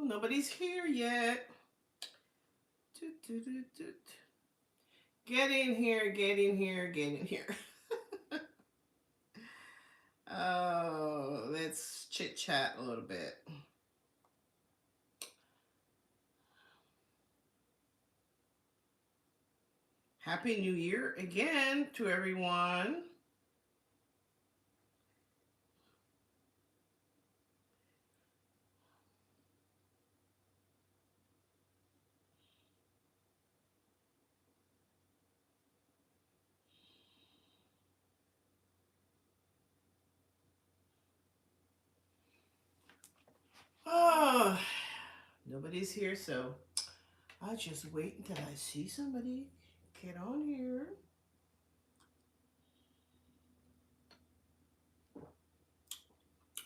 Nobody's here yet. Toot, toot, toot, toot. Get in here, get in here, get in here. Oh, let's chit chat a little bit. Happy New Year again to everyone. Oh, nobody's here, so I'll just wait until I see somebody get on here.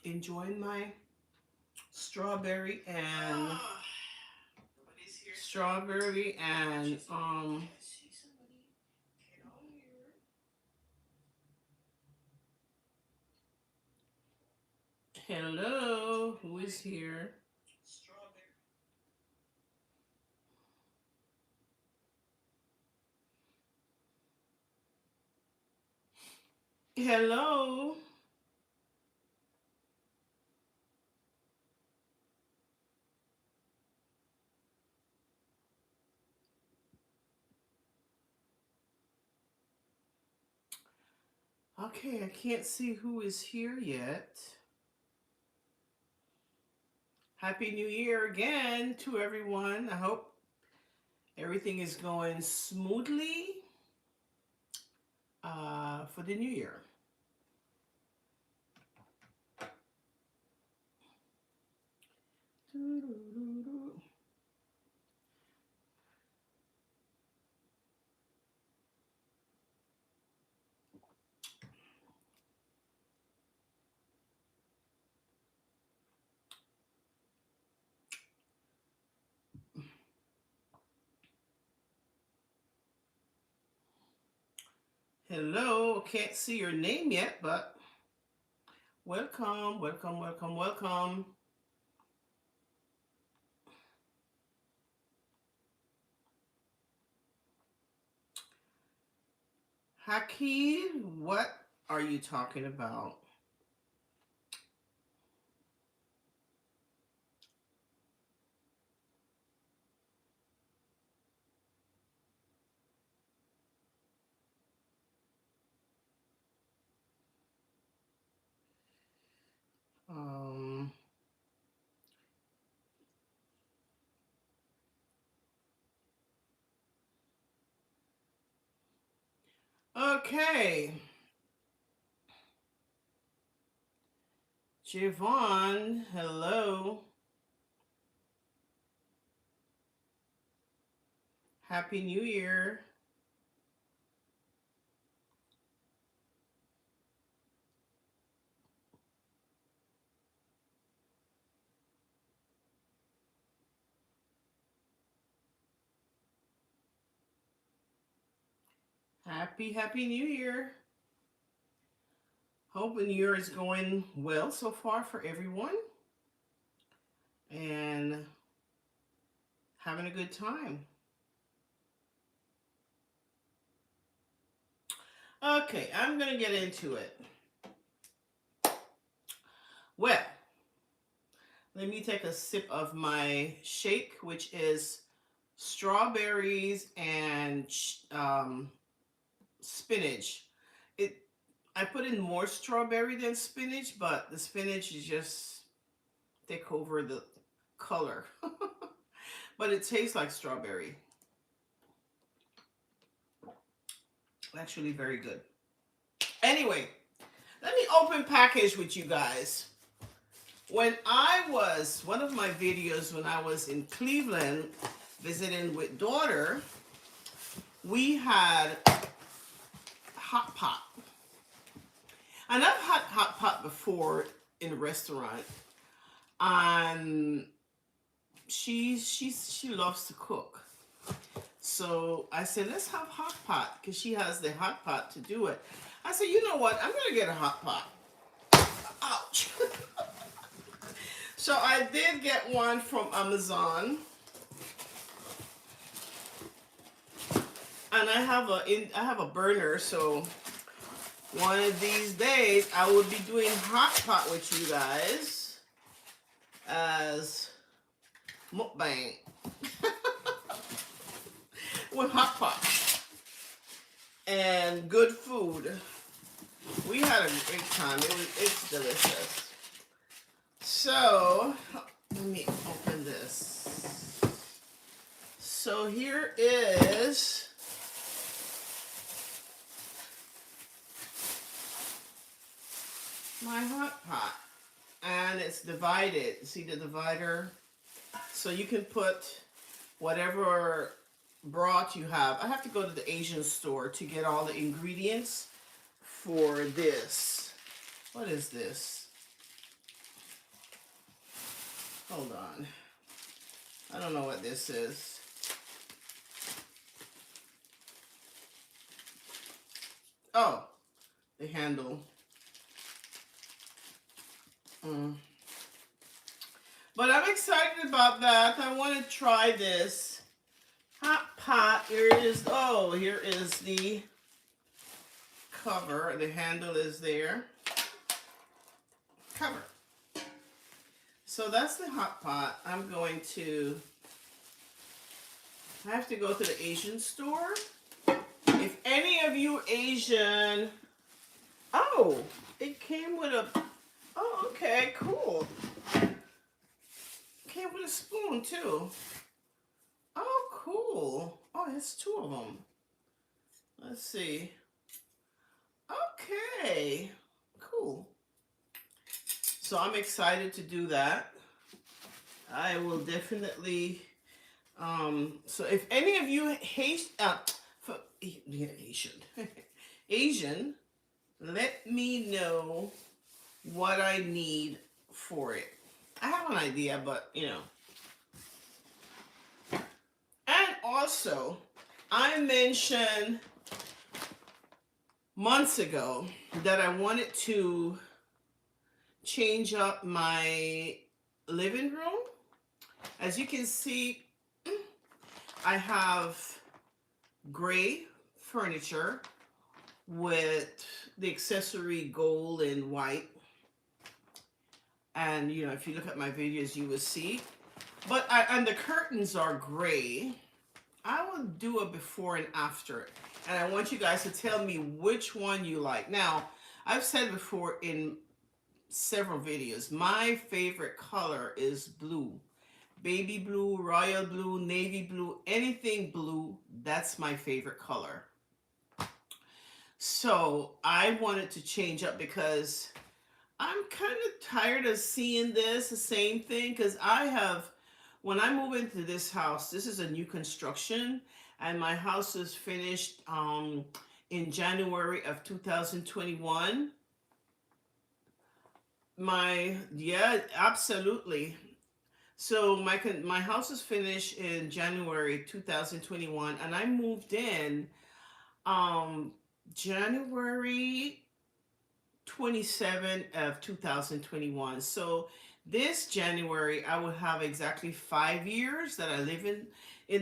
Enjoying my strawberry and strawberry and hello, who is here? Hello. Okay, I can't see who is here yet. Happy New Year again to everyone. I hope everything is going smoothly for the new year. Hello, can't see your name yet, but welcome, welcome, welcome, welcome. Hakeem, what are you talking about? Um, okay. Javon, hello. Happy New Year. Happy New Year. Hope the New Year is going well so far for everyone and having a good time. Okay, I'm going to get into it. Well, let me take a sip of my shake, which is strawberries and spinach. It I put in more strawberry than spinach, but the spinach is just take over the color. But it tastes like strawberry. Actually, very good. Anyway, let me open package with you guys. When I was, one of my videos when I was in Cleveland visiting with daughter, we had hot pot. And I've had hot pot before in a restaurant. And she loves to cook. So I said, let's have hot pot because she has the hot pot to do it. I said, you know what? I'm going to get a hot pot. Ouch. So I did get one from Amazon. And I have a burner, so one of these days I will be doing hot pot with you guys as mukbang with hot pot and good food. We had a great time. It's delicious. So let me open this. So here is my hot pot, and it's divided. See the divider? So you can put whatever broth you have. I have to go to the Asian store to get all the ingredients for this. What is this? Hold on. I don't know what this is. Oh, the handle. But I'm excited about that. I want to try this hot pot. Here it is. Oh, here is the cover. The handle is there. Cover. So that's the hot pot. I have to go to the Asian store. If any of you Asian, oh, it came with a, oh, okay, cool. Came with a spoon too. Oh, cool. Oh, it's two of them. Let's see. Okay, cool. So I'm excited to do that. I will definitely, so if any of you Asian, let me know what I need for it. I have an idea, but you know. And also, I mentioned months ago that I wanted to change up my living room. As you can see, I have gray furniture with the accessory gold and white. And you know, if you look at my videos, you will see. But and the curtains are gray. I will do a before and after. And I want you guys to tell me which one you like. Now, I've said before in several videos, my favorite color is blue. Baby blue, royal blue, navy blue, anything blue, that's my favorite color. So I wanted to change up because I'm kind of tired of seeing the same thing. Because when I move into this house, this is a new construction, and my house is finished in January of 2021. Yeah, absolutely. So my house is finished in January 2021, and I moved in January 27 of 2021. So this January I will have exactly 5 years that I live in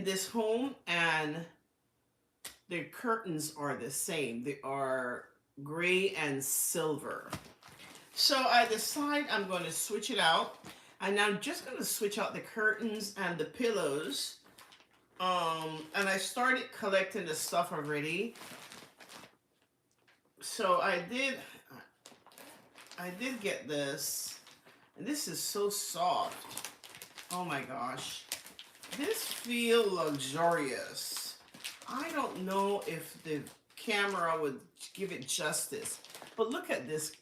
this home, and the curtains are the same. They are gray and silver. So I decide I'm going to switch it out. And I'm just going to switch out the curtains and the pillows. And I started collecting the stuff already. So I did get this. And this is so soft. Oh my gosh. This feels luxurious. I don't know if the camera would give it justice. But look at this.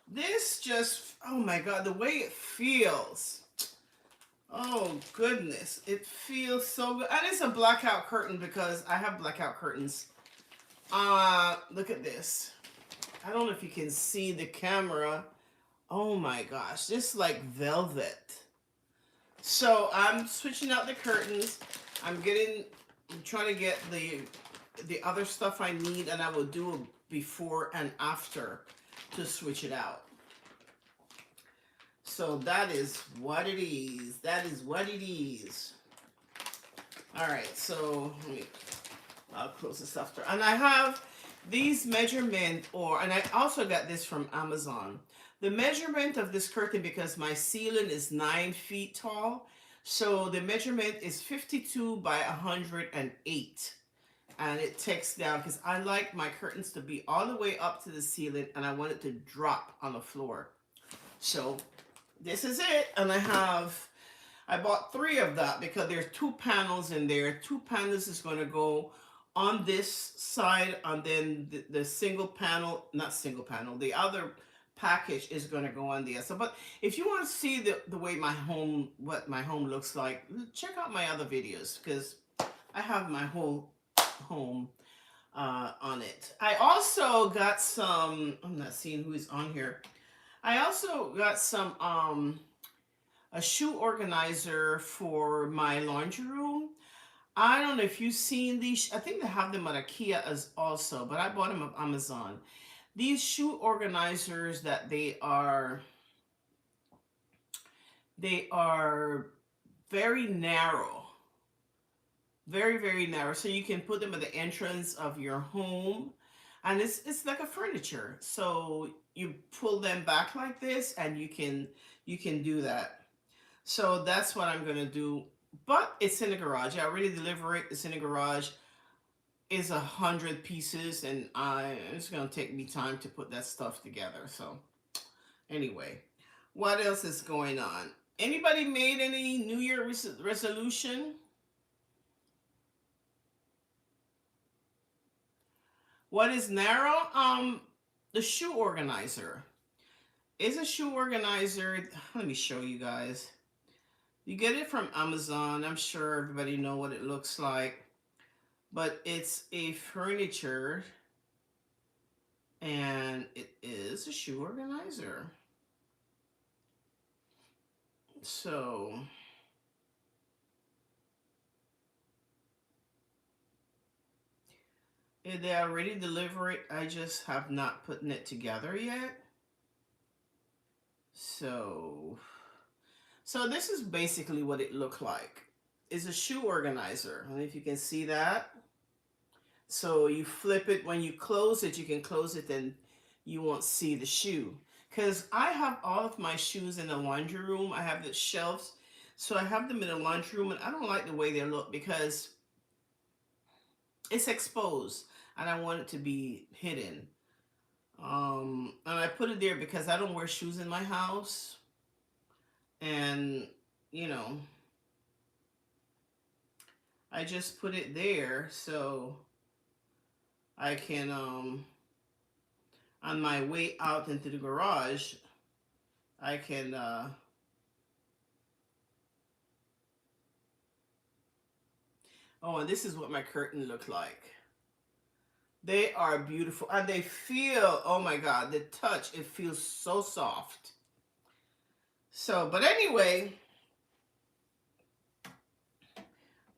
This just, oh my God, the way it feels. Oh goodness, it feels so good. And it's a blackout curtain because I have blackout curtains. Look at this. I don't know if you can see the camera. Oh my gosh, this is like velvet. So I'm switching out the curtains. I'm trying to get the other stuff I need, and I will do a before and after to switch it out. So that is what it is. That is what it is. All right, so I'll close this after. And I have these measurement, and I also got this from Amazon. The measurement of this curtain, because my ceiling is 9 feet tall, so the measurement is 52 by 108. And it takes down, because I like my curtains to be all the way up to the ceiling, and I want it to drop on the floor. So this is it, and I bought 3 of that because there's 2 panels in there. 2 panels is going to go on this side, and then the single panel, not single panel, the other package is going to go on the other. So, but if you want to see the way what my home looks like, check out my other videos, because I have my whole home on it. I also got some, I'm not seeing who is on here. I also got some a shoe organizer for my laundry room. I don't know if you've seen these. I think they have them at IKEA as also, but I bought them on Amazon. These shoe organizers that they are very narrow. Very, very narrow. So you can put them at the entrance of your home. And it's like a furniture. So you pull them back like this, and you can do that. So that's what I'm gonna do. But it's in the garage. I already delivered it. It's in the garage. It's 100 pieces, and it's gonna take me time to put that stuff together. So anyway, what else is going on? Anybody made any New Year resolution? What is narrow? The shoe organizer. It's a shoe organizer. Let me show you guys. You get it from Amazon. I'm sure everybody know what it looks like. But it's a furniture, and it is a shoe organizer. So they already delivered it. I just have not put it together yet. So this is basically what it looked like. It's a shoe organizer. I don't know if you can see that. So you flip it. When you close it, you can close it and you won't see the shoe. Because I have all of my shoes in the laundry room. I have the shelves. So I have them in the laundry room, and I don't like the way they look because it's exposed, and I want it to be hidden. And I put it there because I don't wear shoes in my house. And, you know, I just put it there so I can, on my way out into the garage, I can, oh, and this is what my curtain look like. They are beautiful, and they feel, oh my God, the touch, it feels so soft. So, but anyway,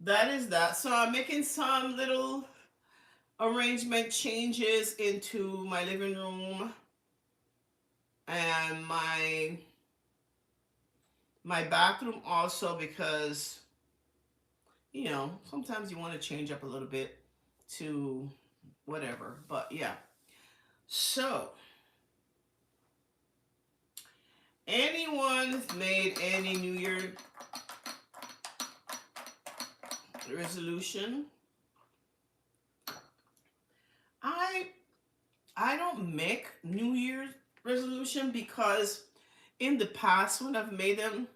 that is that. So I'm making some little arrangement changes into my living room and my bathroom also, because, you know, sometimes you want to change up a little bit to whatever. But yeah. So anyone made any New Year resolution? I don't make New Year's resolution because in the past when I've made them,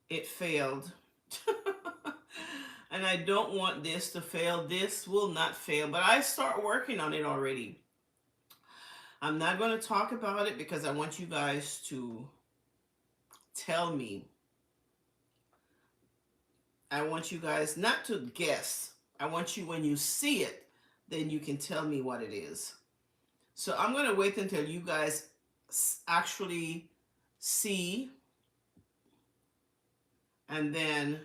it failed. And I don't want this to fail. This will not fail, but I start working on it already. I'm not going to talk about it because I want you guys to tell me. I want you guys not to guess. I want you, when you see it, then you can tell me what it is. So I'm going to wait until you guys actually see. And then,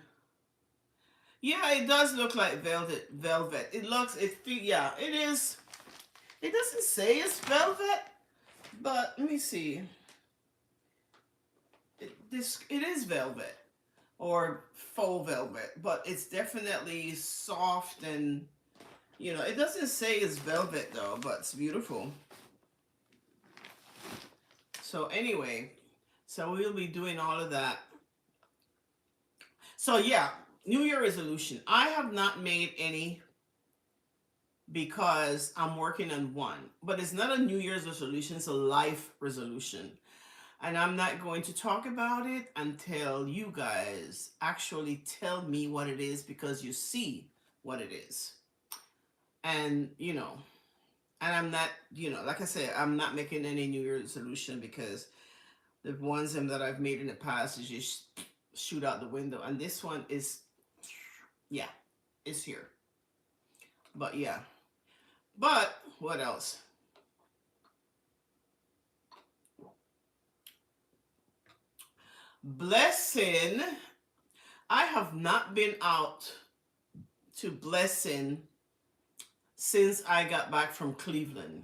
yeah, it does look like velvet. It looks, yeah, it is. It doesn't say it's velvet, but let me see. this, it is velvet or faux velvet, but it's definitely soft and, you know, it doesn't say it's velvet though, but it's beautiful. So anyway, so we'll be doing all of that. So yeah, New Year resolution. I have not made any because I'm working on one, but it's not a New Year's resolution, it's a life resolution. And I'm not going to talk about it until you guys actually tell me what it is, because you see what it is. And, you know, and I'm not, you know, like I said, I'm not making any New Year's resolution because the ones that I've made in the past is just shoot out the window. And this one is, yeah, it's here. But yeah. But what else? Blessing. I have not been out to Blessing since I got back from Cleveland.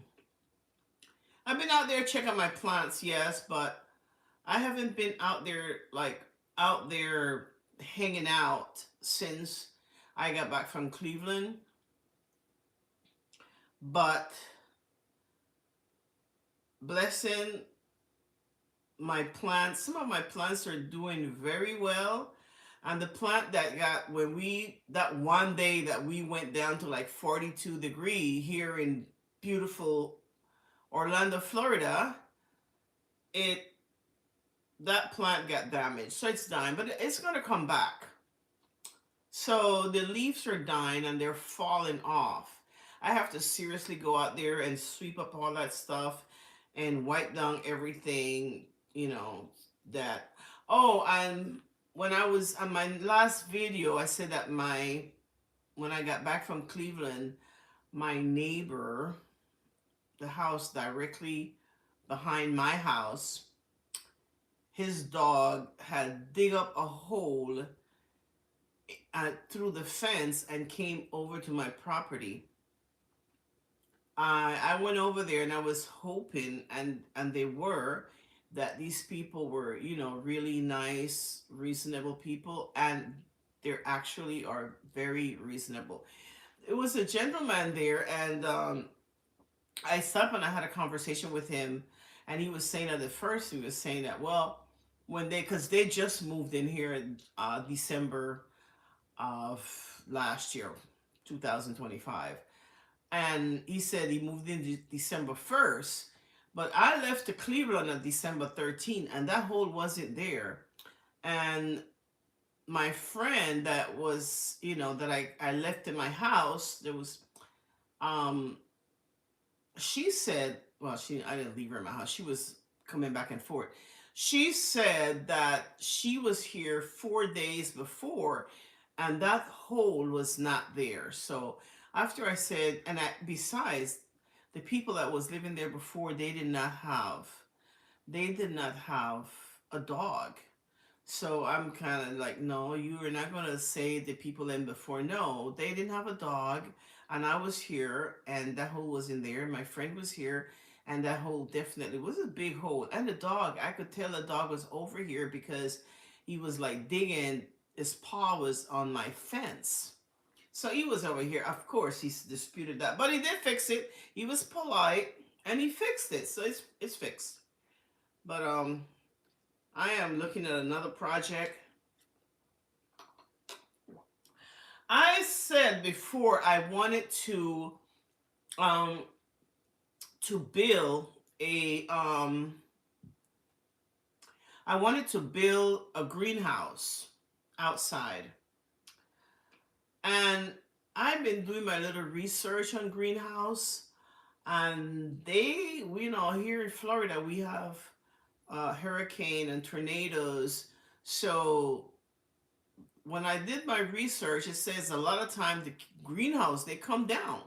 I've been out there checking my plants, yes, but I haven't been out there like out there hanging out since I got back from Cleveland. But Blessing, my plants, some of my plants are doing very well. And the plant that got, when we, that one day that we went down to like 42 degrees here in beautiful Orlando, Florida, it, that plant got damaged. So it's dying, but it's going to come back. So the leaves are dying and they're falling off. I have to seriously go out there and sweep up all that stuff and wipe down everything, you know, that. Oh, and when I was on my last video, I said that when I got back from Cleveland, my neighbor, the house directly behind my house, his dog had dig up a hole through the fence and came over to my property. I went over there and I was hoping, and they were, that these people were, you know, really nice, reasonable people, and they actually are very reasonable. It was a gentleman there, and I stopped and I had a conversation with him, and he was saying that at first he was saying that, well, when they, because they just moved in here in December of last year, 2025. And he said he moved in December 1st, but I left to Cleveland on December 13th, and that hole wasn't there. And my friend that was, you know, that I left in my house, there was, um, she said, well, I didn't leave her in my house. She was coming back and forth. She said that she was here 4 days before, and that hole was not there. So after I said, and besides, the people that was living there before, they did not have a dog. So I'm kind of like, no, you are not going to say the people in before. No, they didn't have a dog. And I was here, and that hole was in there. My friend was here, and that hole definitely was a big hole. And the dog, I could tell the dog was over here because he was like digging, his paw was on my fence. So he was over here. Of course, he's disputed that, but he did fix it. He was polite, and he fixed it. So it's fixed. But I am looking at another project. I said before I wanted um to build a I wanted to build a greenhouse outside. And I've been doing my little research on greenhouse, and they, you know, here in Florida we have hurricane and tornadoes. So when I did my research, it says a lot of times the greenhouse, they come down.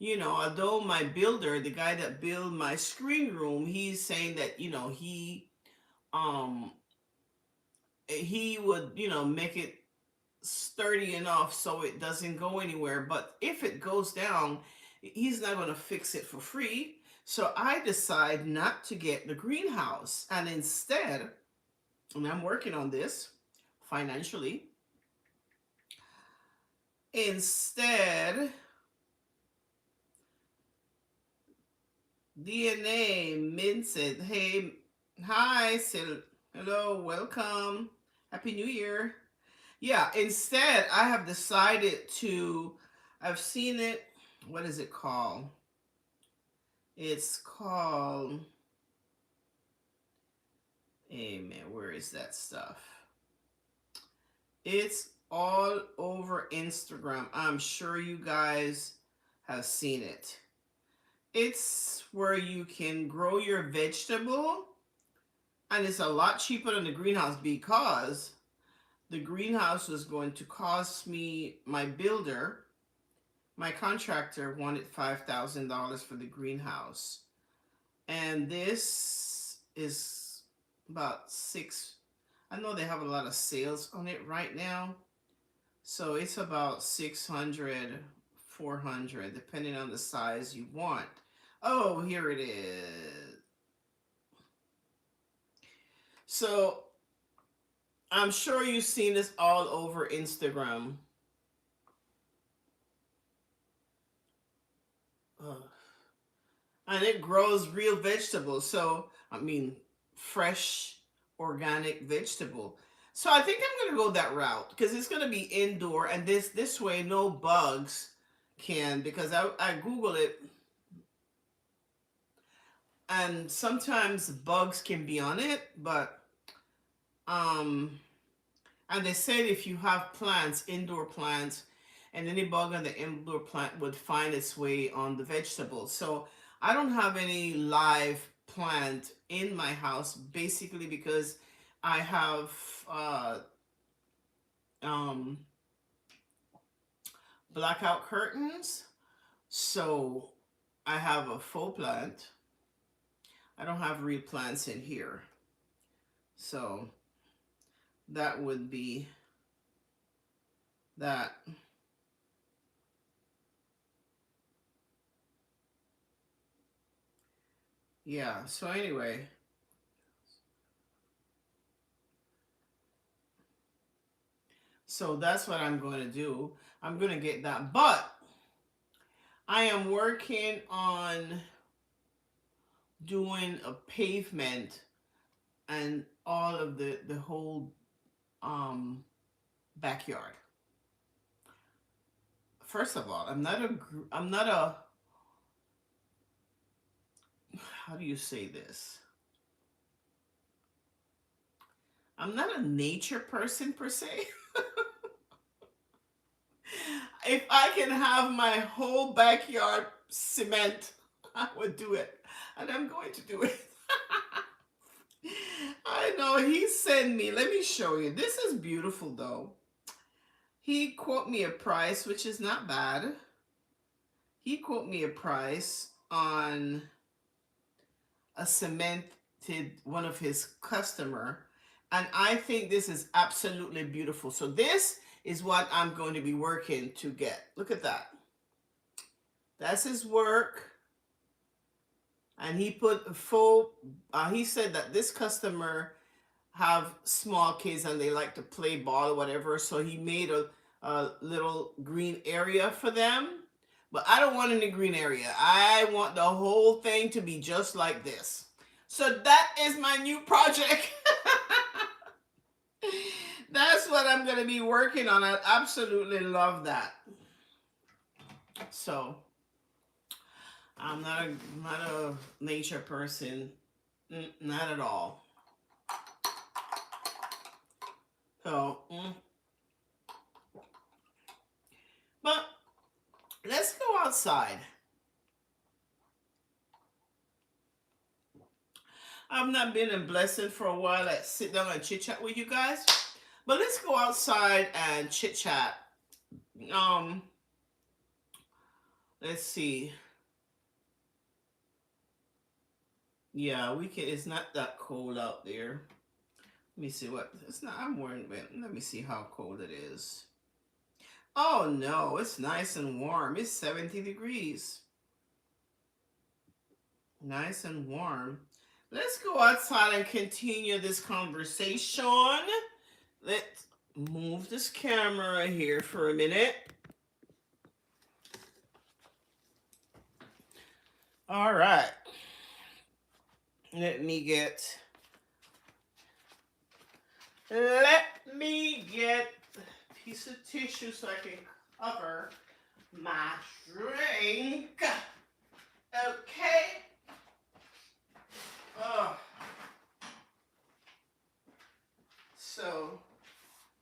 You know, although my builder, the guy that built my screen room, he's saying that, you know, um he would, you know, make it sturdy enough so it doesn't go anywhere. But if it goes down, he's not going to fix it for free. So I decide not to get the greenhouse, and instead and I'm working on this financially. Instead, DNA Minced. Hey, hi, hello, welcome, happy New Year. Yeah, instead, I have decided to. I've seen it. What is it called? It's called. Hey man, where is that stuff? It's all over Instagram. I'm sure you guys have seen it. It's where you can grow your vegetable, and it's a lot cheaper than the greenhouse because the greenhouse was going to cost me, my builder, my contractor wanted $5,000 for the greenhouse. And this is about six. I know they have a lot of sales on it right now. So it's about 600, 400, depending on the size you want. Oh, here it is. So I'm sure you've seen this all over Instagram. And it grows real vegetables. So, I mean, fresh, organic vegetable. So I think I'm gonna go that route because it's gonna be indoor, and this way no bugs can, because I Google it, and sometimes bugs can be on it, but um and they said if you have plants, indoor plants, and any bug on the indoor plant would find its way on the vegetables. So I don't have any live plant in my house, basically because I have um, blackout curtains. So I have a faux plant. I don't have real plants in here. So that would be that. Yeah, so anyway, so that's what I'm going to do. I'm going to get that. But I am working on doing a pavement and all of the whole um backyard. First of all, I'm not a, how do you say this? I'm not a nature person per se. If I can have my whole backyard cement, I would do it. And I'm going to do it. I know he sent me. Let me show you. This is beautiful though. He quote me a price, which is not bad. He quote me a price on a cemented one of his customer, and I think this is absolutely beautiful. So this is what I'm going to be working to get. Look at that. That's his work. And he put a full, he said that this customer have small kids and they like to play ball or whatever. So he made a little green area for them. But I don't want any green area. I want the whole thing to be just like this. So that is my new project. That's what I'm going to be working on. I absolutely love that. So I'm not a nature person, not at all. So, but let's go outside. I've not been in Blessing for a while. Let's sit down and chit chat with you guys. But let's go outside and chit chat. Let's see. Yeah, we can. It's not that cold out there. Let me see what it's not. I'm wearing. Let me see how cold it is. Oh no, it's nice and warm. It's 70 degrees. Nice and warm. Let's go outside and continue this conversation. Let's move this camera here for a minute. All right. Let me get a piece of tissue so I can cover my drink. Okay. So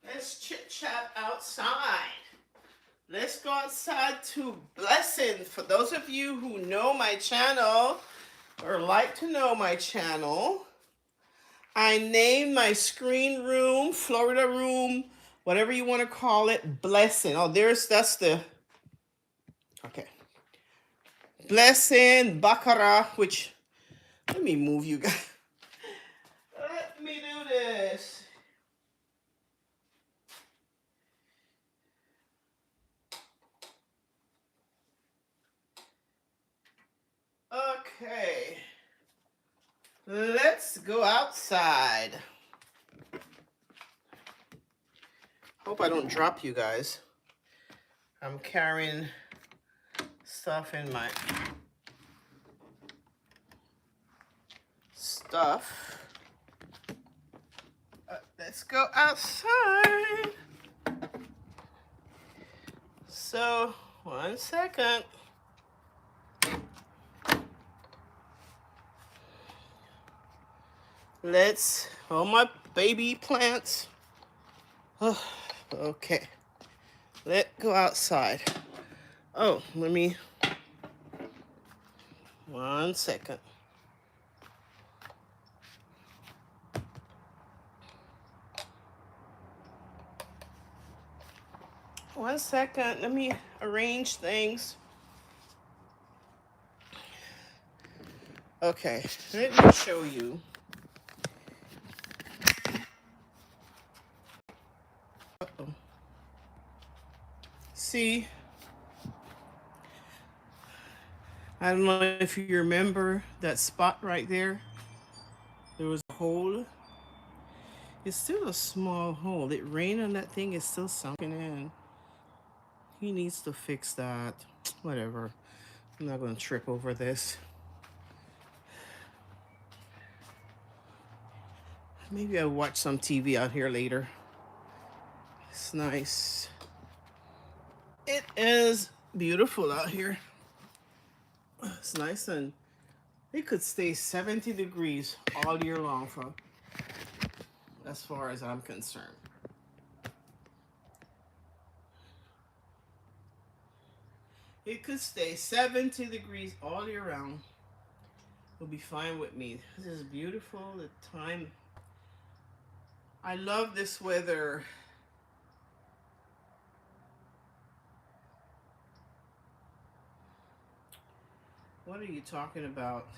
let's chit chat outside. Let's go outside to Blessing. For those of you who know my channel or like to know my channel, I named my screen room, Florida room, whatever you want to call it, Blessing. Oh, that's the, okay. Blessing, Baccarat, which, let me move you guys. Let me do this. Okay. Let's go outside. Hope I don't drop you guys. I'm carrying stuff in my stuff. Let's go outside. So, 1 second. Let's, all my baby plants. Oh, okay. Let's go outside. Oh, let me, 1 second. One second, let me arrange things. Okay, let me show you. Uh-oh. See, I don't know if you remember that spot right there. There was a hole. It's still a small hole. It rained on that thing. It's still sunken in. He needs to fix that. Whatever. I'm not going to trip over this. Maybe I'll watch some TV out here later. It's nice. It is beautiful out here. It's nice, and it could stay 70 degrees all year long for, as far as I'm concerned. It could stay 70 degrees all year round. It'll be fine with me. This is beautiful. The time. I love this weather. What are you talking about?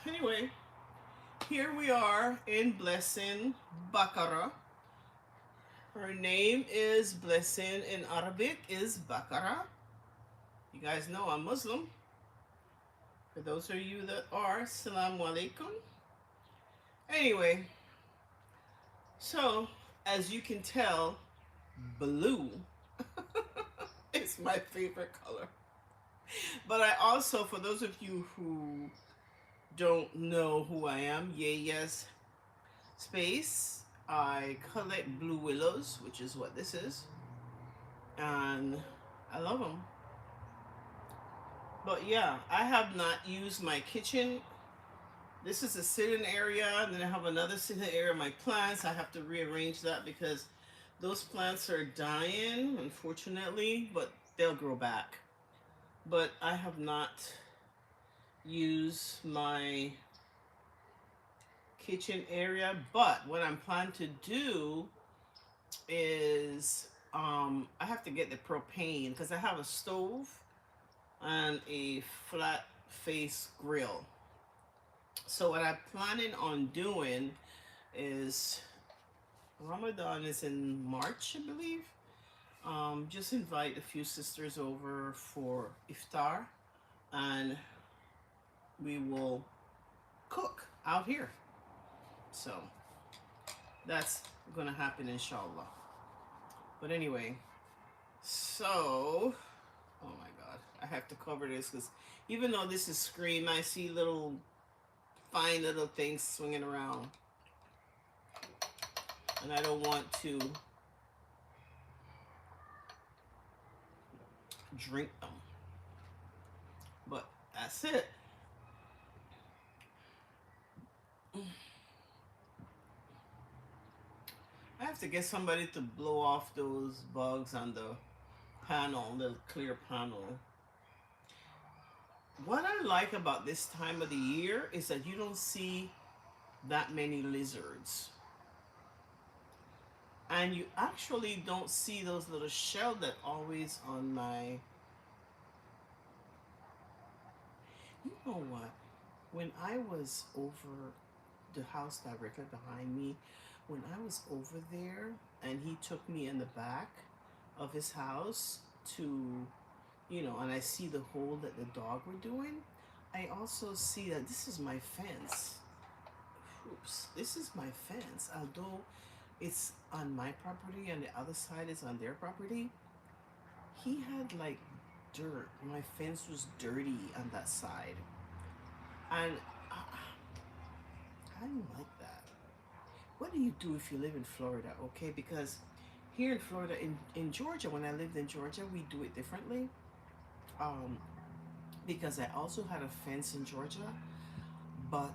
Anyway, here we are in Blessing, Baccarat. Her name is Blessing. In Arabic is Baccarat. You guys know I'm Muslim. For those of you that are, Assalamu alaikum. Anyway, so as you can tell, blue is my favorite color. But I also, for those of you who don't know who I am, Yeya's Space, I collect blue willows, which is what this is. And I love them. But yeah, I have not used my kitchen. This is a sitting area, and then I have another sitting area of my plants. I have to rearrange that because those plants are dying, unfortunately, but they'll grow back. But I have not used my kitchen area. But what I'm planning to do is I have to get the propane because I have a stove and a flat face grill. So what I'm planning on doing is, Ramadan is in March, I believe. Just invite a few sisters over for iftar, and we will cook out here. So that's gonna happen, inshallah. But anyway, so oh my god, I have to cover this because even though this is screen, I see little fine little things swinging around, and I don't want to drink them. But that's it. I have to get somebody to blow off those bugs on the panel, the clear panel. What I like about this time of the year is that you don't see that many lizards. And you actually don't see those little shells that always on my... You know what? When I was over the house directly behind me, when I was over there and he took me in the back of his house to, and I see the hole that the dog were doing, I also see that this is my fence. Oops, this is my fence. Although it's on my property and the other side is on their property, he had like dirt. My fence was dirty on that side. And I didn't like that. What do you do if you live in Florida, okay? Because here in Florida, in Georgia, when I lived in Georgia, we do it differently. Because I also had a fence in Georgia, but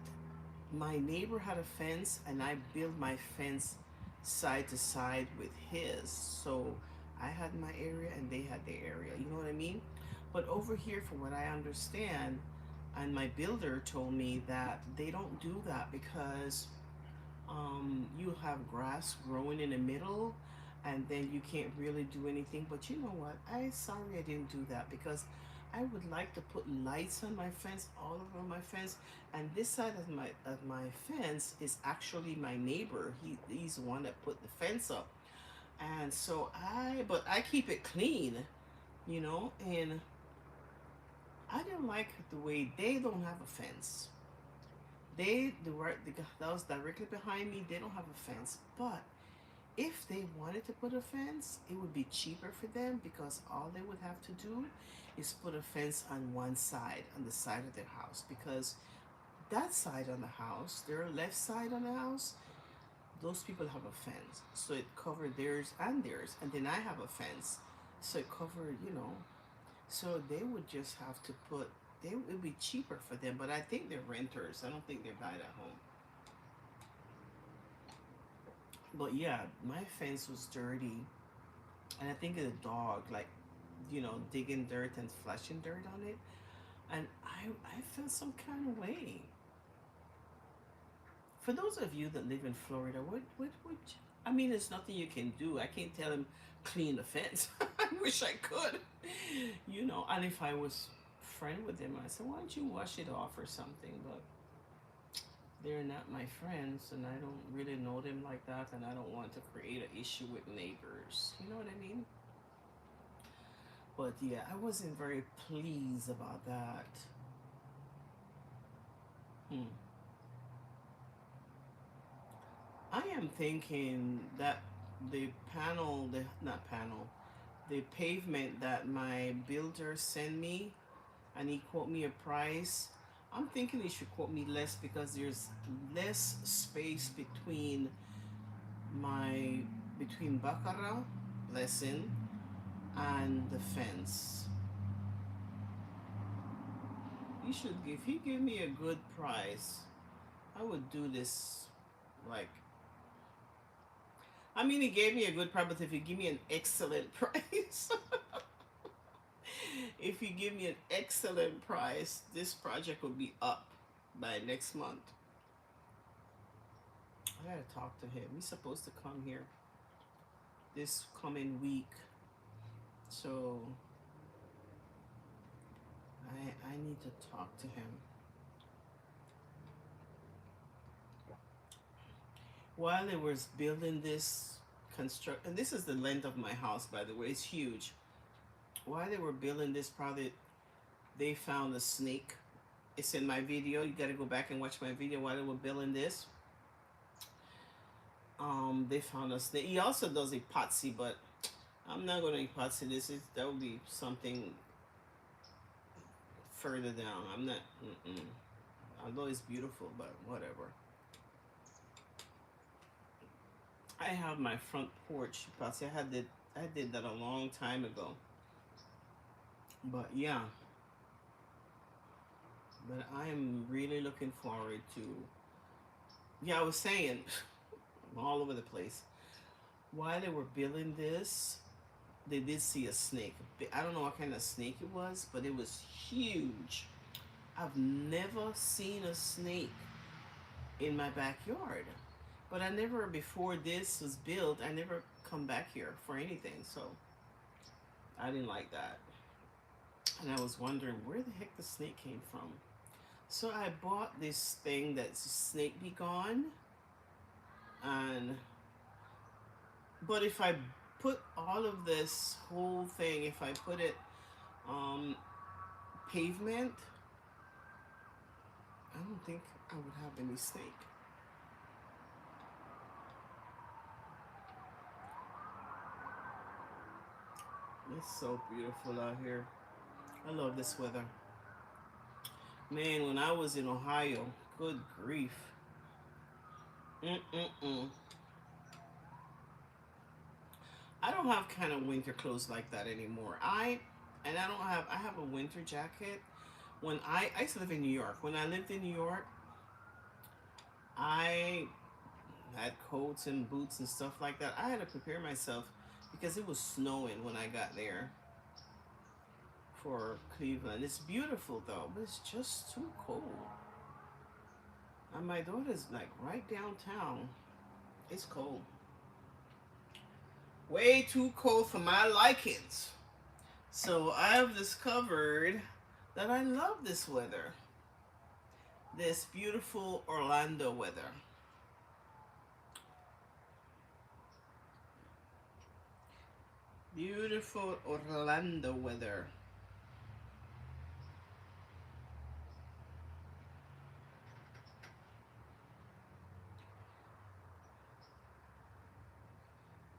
my neighbor had a fence and I built my fence side to side with his. So I had my area and they had their area. You know what I mean? But over here, from what I understand, and my builder told me that they don't do that because you have grass growing in the middle and then you can't really do anything. But you know what? Sorry I didn't do that because I would like to put lights on my fence, all over my fence. And this side of my fence is actually my neighbor. He's the one that put the fence up. And so but I keep it clean, and I didn't like the way they don't have a fence. The house directly behind me, they don't have a fence. But if they wanted to put a fence, it would be cheaper for them because all they would have to do is put a fence on one side, on the side of their house. Because that side on the house, their left side on the house, those people have a fence. So it covered theirs and theirs. And then I have a fence. So it covered, So they would just have to it would be cheaper for them. But I think they're renters. I don't think they buy it at home. But yeah, my fence was dirty. And I think the dog, like, digging dirt and flashing dirt on it. And I felt some kind of way. For those of you that live in Florida, what I mean, there's nothing you can do. I can't tell him clean the fence. I wish I could, And if I was friend with them, I said, why don't you wash it off or something? But they're not my friends, and I don't really know them like that, and I don't want to create an issue with neighbors. You know what I mean? But yeah, I wasn't very pleased about that. I am thinking that the the pavement that my builder sent me, and he quote me a price. I'm thinking he should quote me less because there's less space between Baccarat lesson and the fence. If he gave me a good price, I would do this. Like, I mean, he gave me a good price, but if he give me an excellent price, if you give me an excellent price, this project will be up by next month. I gotta talk to him. He's supposed to come here this coming week. So I need to talk to him. While they was building this construct, and this is the length of my house, by the way. It's huge. Why they were building this, probably they found a snake. It's in my video. You got to go back and watch my video while they were building this. They found a snake. He also does epoxy, but I'm not going to epoxy this. That would be something further down. I'm not. Although it's beautiful, but whatever. I have my front porch epoxy. I did that a long time ago. But yeah. But I'm really looking forward to. Yeah, I was saying, I'm all over the place. While they were building this, they did see a snake. I don't know what kind of snake it was, but it was huge. I've never seen a snake in my backyard. But I never, before this was built, I never come back here for anything. So I didn't like that. And I was wondering where the heck the snake came from. So I bought this thing that's snake be gone. But if I put all of this whole thing, if I put it pavement, I don't think I would have any snake. It's so beautiful out here. I love this weather. Man, when I was in Ohio, good grief. I don't have kind of winter clothes like that anymore. I have a winter jacket. I used to live in New York. When I lived in New York, I had coats and boots and stuff like that. I had to prepare myself because it was snowing when I got there for Cleveland. It's beautiful though, but it's just too cold. And my daughter's like right downtown. It's cold. Way too cold for my likings. So I have discovered that I love this weather. This beautiful Orlando weather. Beautiful Orlando weather.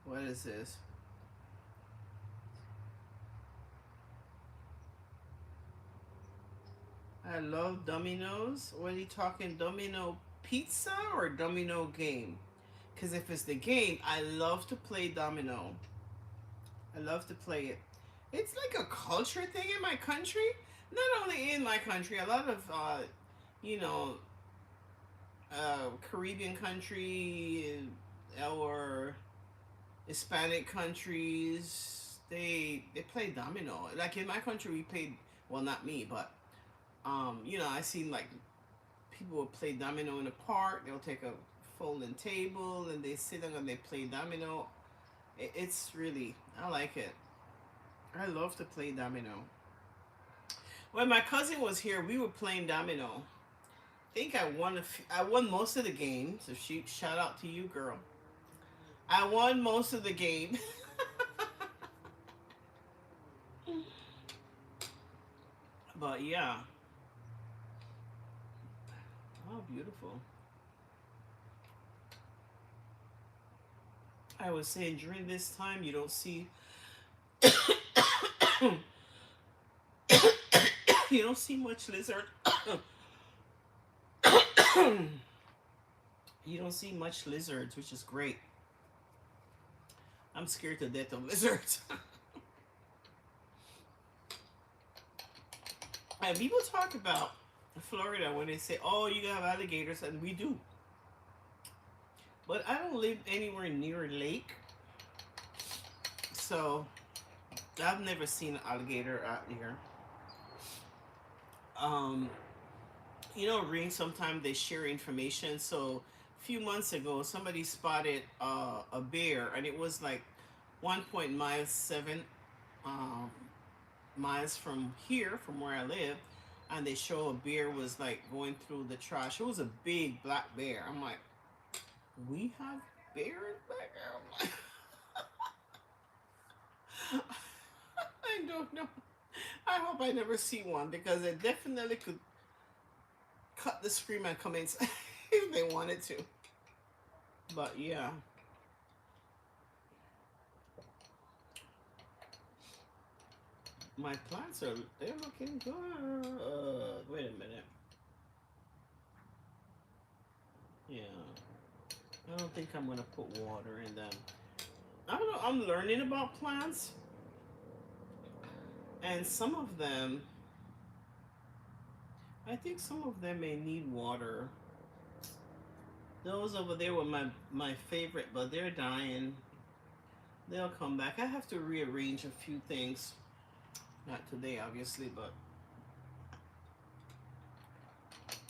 What is this? I love Domino's. What are you talking, Domino pizza or Domino game? Because if it's the game, I love to play Domino. I love to play it. It's like a culture thing in my country. Not only in my country, a lot of, you know, Caribbean country or Hispanic countries, they play domino. Like in my country, we played. Well, not me, but I seen like people will play domino in the park. They'll take a folding table and they sit down and they play domino. It's really, I like it. I love to play domino. When my cousin was here, we were playing domino. I think I won most of the game. So shout out to you, girl. I won most of the game. But yeah. Oh, beautiful. I was saying during this time you don't see you don't see much lizard. You don't see much lizards, which is great. I'm scared to death of lizards. And people talk about Florida when they say, "Oh, you have alligators," and we do. But I don't live anywhere near a lake, so I've never seen an alligator out here. Um, Ring sometimes they share information. So a few months ago, somebody spotted a bear, and it was like 1.7 miles from here, from where I live, and they show a bear was like going through the trash. It was a big black bear. I'm like, we have bears back there. I don't know. I hope I never see one because it definitely could cut the screen and come inside if they wanted to. But yeah, my plants are they're looking good. Wait a minute. Yeah, I don't think I'm gonna put water in them. I don't know. I'm learning about plants, and some of them, I think some of them may need water. Those over there were my favorite, but they're dying. They'll come back. I have to rearrange a few things. Not today, obviously, but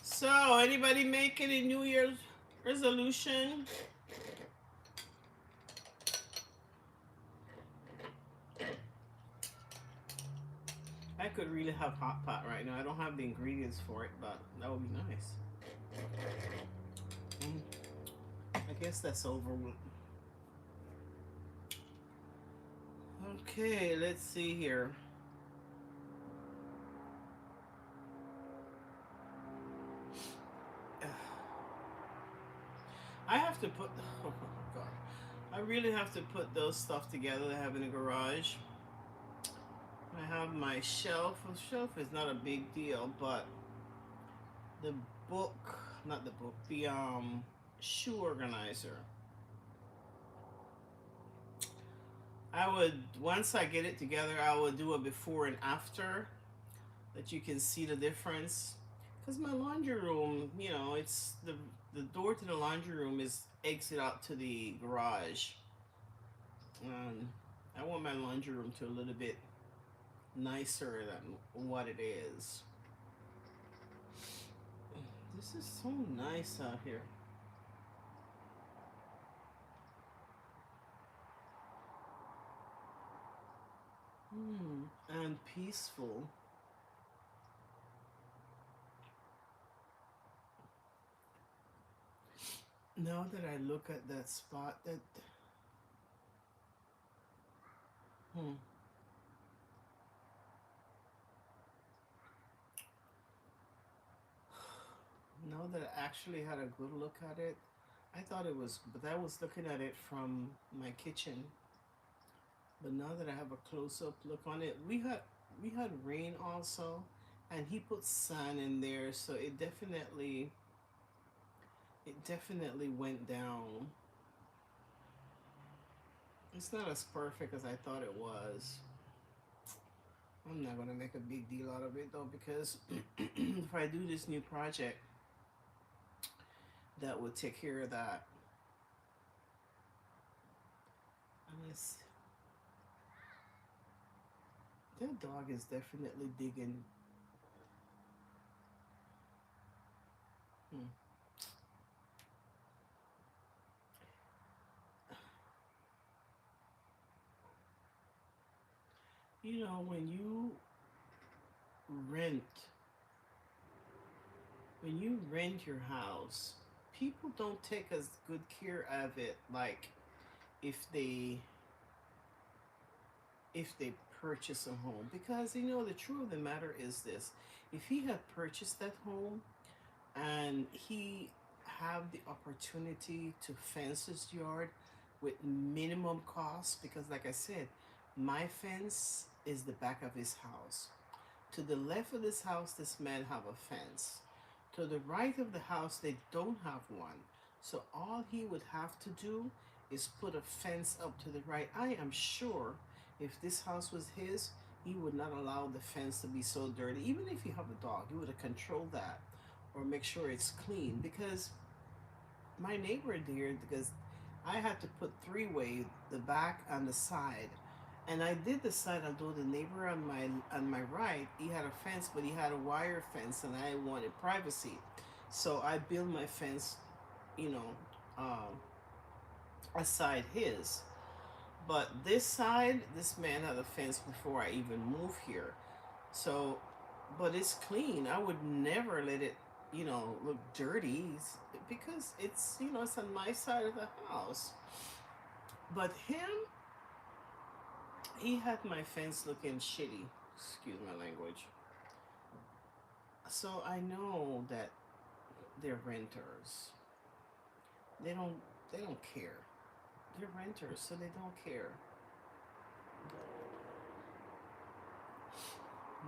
so anybody making a New Year's resolution? I could really have hot pot right now. I don't have the ingredients for it, but that would be nice. I guess that's over with. Okay, let's see here. I have to put. Oh God, I really have to put those stuff together I have in the garage. I have my shelf. The shelf is not a big deal, but the book, not the book, the shoe organizer. I would once I get it together, I will do a before and after that you can see the difference. Cause my laundry room, you know, it's the door to the laundry room is exit out to the garage. I want my laundry room to a little bit nicer than what it is. This is so nice out here. And peaceful. Now that I look at that spot, that hmm, now that I actually had a good look at it, I thought it was, but I was looking at it from my kitchen. But now that I have a close up look on it, we had rain also, and he put sand in there, so it definitely went down. It's not as perfect as I thought it was. I'm not gonna make a big deal out of it though because if I do this new project, that would take care of that. Unless that dog is definitely digging. Hmm. You know, rent, when you rent your house, people don't take as good care of it like if they if they purchase a home because you know the truth of the matter is this: if he had purchased that home and he have the opportunity to fence his yard with minimum cost, because like I said, my fence is the back of his house. To the left of this house, this man have a fence. To the right of the house, they don't have one. So all he would have to do is put a fence up to the right. I am sure if this house was his, he would not allow the fence to be so dirty. Even if you have a dog, he would have controlled that or make sure it's clean. Because my neighbor there, because I had to put three-way, the back and the side. And I did the side, although the neighbor on my right, he had a fence, but he had a wire fence, and I wanted privacy, so I built my fence, you know, um, aside his. But this side, this man had a fence before I even moved here, so, but it's clean. I would never let it, look dirty because it's on my side of the house. But him, he had my fence looking shitty. Excuse my language. So I know that they're renters. They don't they don't care. They're renters, so they don't care.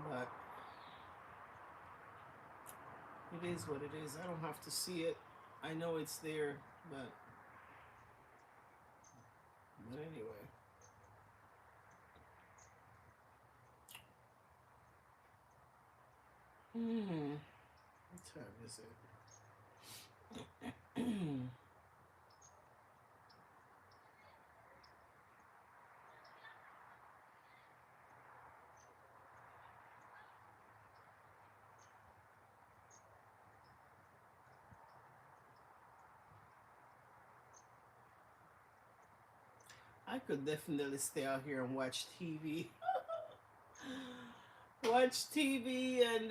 But it is what it is. I don't have to see it. I know it's there, but anyway. Hmm. What time is it? I could definitely stay out here and watch TV. Watch TV and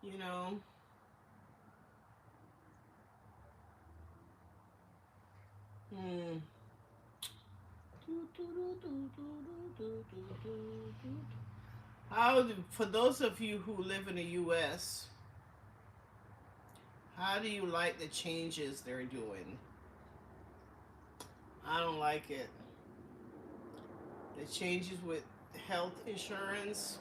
you know, hmm. For those of you who live in the U.S., how do you like the changes they're doing? I don't like it. The changes with health insurance.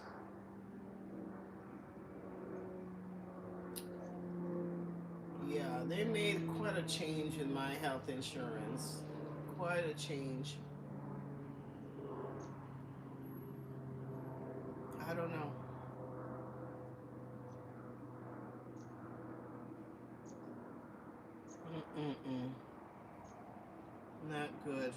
Yeah, they made quite a change in my health insurance. Quite a change. I don't know. Mm-mm-mm. Not good.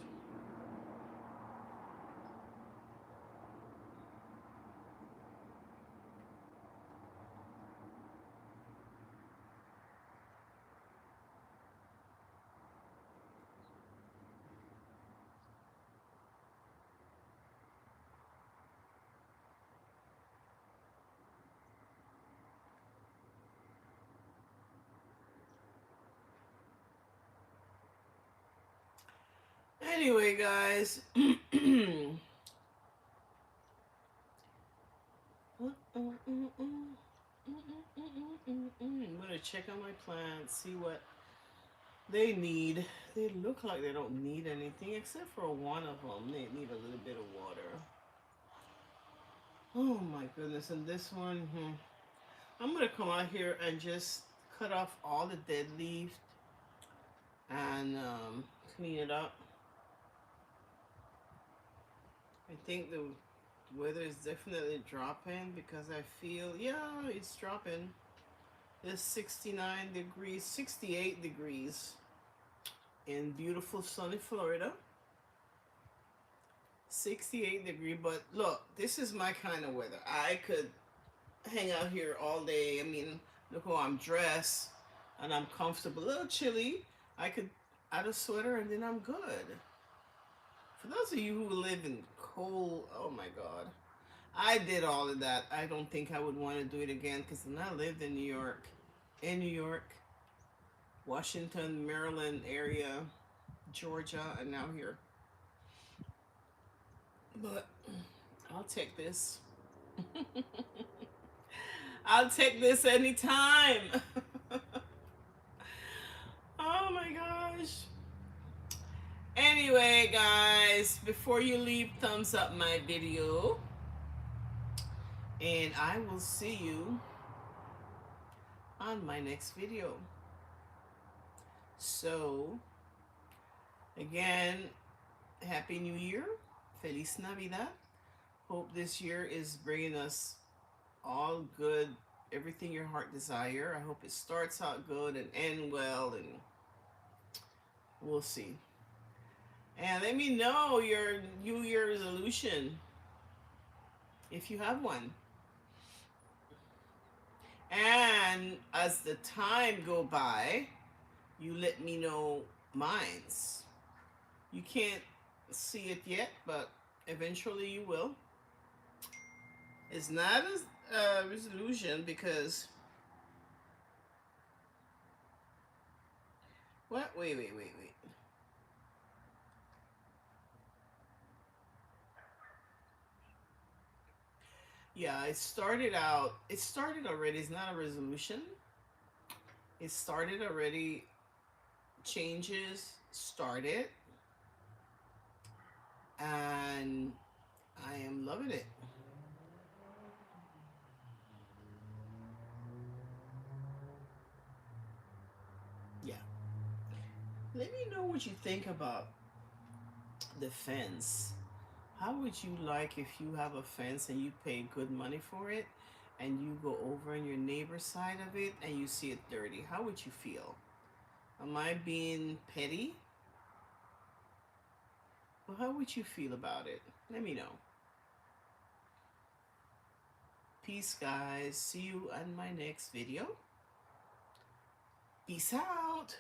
Anyway, guys. I'm gonna check on my plants, see what they need. They look like they don't need anything except for one of them. They need a little bit of water. Oh my goodness! And this one, I'm gonna come out here and just cut off all the dead leaves and clean it up. I think the weather is definitely dropping because I feel, yeah, it's dropping. It's 69 degrees, 68 degrees in beautiful sunny Florida. 68-degree, but look, this is my kind of weather. I could hang out here all day. I mean, look how I'm dressed and I'm comfortable. A little chilly. I could add a sweater and then I'm good. For those of you who live in cold, oh my God. I did all of that. I don't think I would want to do it again because then I lived in New York, Washington, Maryland area, Georgia, and now here. But I'll take this. I'll take this anytime. Oh my gosh. Anyway, guys, before you leave, thumbs up my video. And I will see you on my next video. So, again, Happy New Year. Feliz Navidad. Hope this year is bringing us all good, everything your heart desire. I hope it starts out good and end well, and we'll see. And let me know your New Year resolution if you have one. And as the time go by, you let me know mine's. You can't see it yet, but eventually you will. It's not a resolution because what? Wait. Yeah, it started out. It started already. It's not a resolution. It started already. Changes started, and I am loving it. Yeah. Let me know what you think about the fence. How would you like if you have a fence and you pay good money for it, and you go over on your neighbor's side of it and you see it dirty? How would you feel? Am I being petty? Well, how would you feel about it? Let me know. Peace, guys. See you on my next video. Peace out.